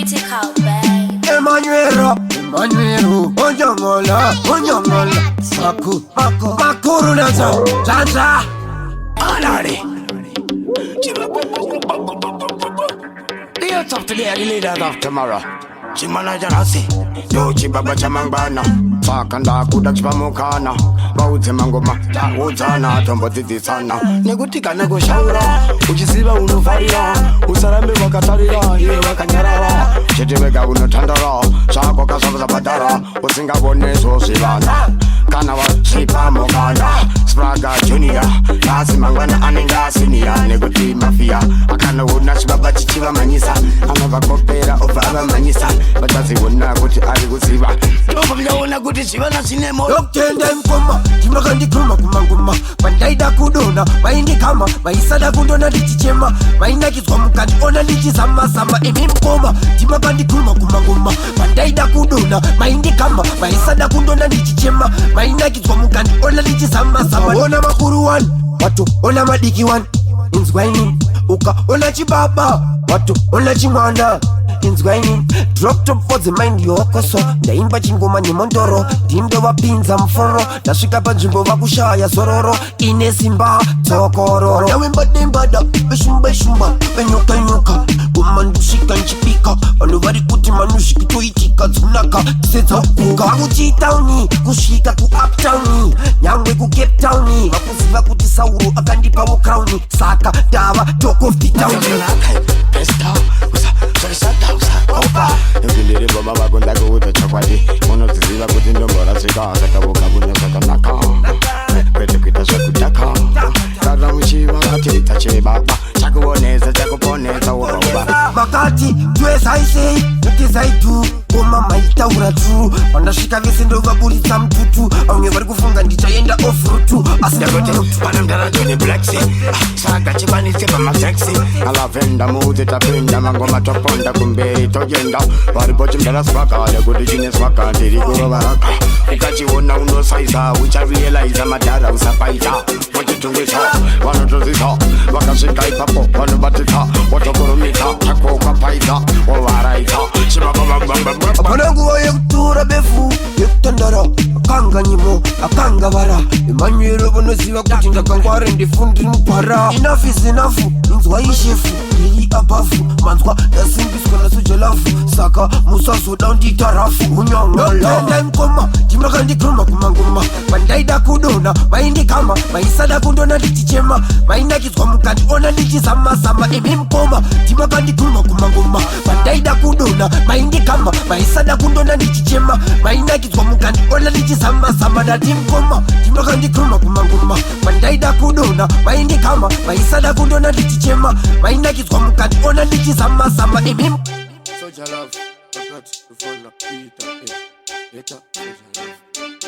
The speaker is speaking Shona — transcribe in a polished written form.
critical, babe. Emmanuel, Onyangola, Makuru Naza, Janja, Alari. The youth of today are the leaders of tomorrow. Chimana Janasi, Yo Chibaba Chamangana, Fakanda Kudak Pamukana, Bauze Mangoma, Uzana, Tomboti Sana, Negutika Nego Shaura, Ujisiba Unufaria, Usarambe Wakataria, Wakanyara, Chitibega Unotandara, Sako Kasava Badara, Usinga Boneso Silana, Kanawa, Sipa Mogana, Spraga Junior, Nasi Mangana, Aninga Senior, Neguti Mafia, Akana Unash Baba Chiva Manisa, Anava Copera of Ava Manisa. Batazi wona kuti ari kuziva Toba mnaona kuti chivana sinemo Yokende mkoma, chimakandi kuma kumanguma Bandaida kudona, maindi kama Maisada kudona lichichema Maina kizwa mkati, ona lichizama sama Emi mkoma, chimakandi kuma kumanguma Bandaida kudona, maindi kama Maisada kudona lichichema Maina kizwa mkati, ona lichizama sama Ona makuru wan, watu ona madiki wan Inzwaini, uka ona chibaba Watu ona chimwana Inzwaini, drop top for the mind yokoso Ndaimba chingoma ni mondoro Dimdo wapinza mforo Nashika panjimbo wakushaya sororo Inesimba tokoro Nawimba dimbada, beshumba Benyuka nyuka, kumandushika nchipika Anuvari kuti manushiki tuitika Zunaka, seta kuka Kuchitauni, kushika ku uptowni Nyangwe ku Cape Towni Wakuziva kuti sauru, akandipa wokrauni Saka, dawa, talk of the town Pesta, Sata Opa Ndiliri baba bakunda kuuta chakwadi Mono tiziva kuti ndombora sika Sakabuka kunya sakanaka Kwete kwita shakutaka Kara mshiva kati tache baba Chakuoneza chakuponeza uroba Makati tuwe saisi Ukizaitu Koma maita uratu Wanashika visi ndo vabulita mtutu Aunye wari kufunga ndichayenda off-route Asidagote Panamdara Johnny Blacksy Saga chibani sepa masexy Alavenda muzi tapinda Mangoma toponda kumberi tojenda Waripochi mdara swaka Legudi jine swaka Ndiri kuro baraka Ukachi wona uno saiza Ucha realize madara usapaita Wachitungisa Wanotozisa Wakashika ipapo Wanubatita Watokurumita Tako kwa paita Wawaraita Shima baba bamba Apanangu wa yekutura befu Yekutandara Akanga nyimo Akanga vara Emmanuel bono ziva kuti ndakangware ndifundi mpara Enough is enough Inzwa ishefu Ili abafu Manzwa yasimbiswa na sujelafu Saka musaso daundi tarafu Unyangala Yokende mkoma Jimraka ndikruma kumanguma Bandaida kudona Maindi kama Maisada kudona lichichema Maina kizwa mkati Ona lichizama sama Emi mkoma Jimraka ndikruma kumanguma Bandaida kudona Maindi kama Maisada kudona lichichema Maina kizwa mkati Ona lichizama sama Dati mkoma Jimraka ndikruma kumanguma Bandaida kudona Maindi kama Maisada kudona lichichema Maina kizwa mkati Ona lichizama sama Emi Soja love Wakati Ufona Pita Eta Soja love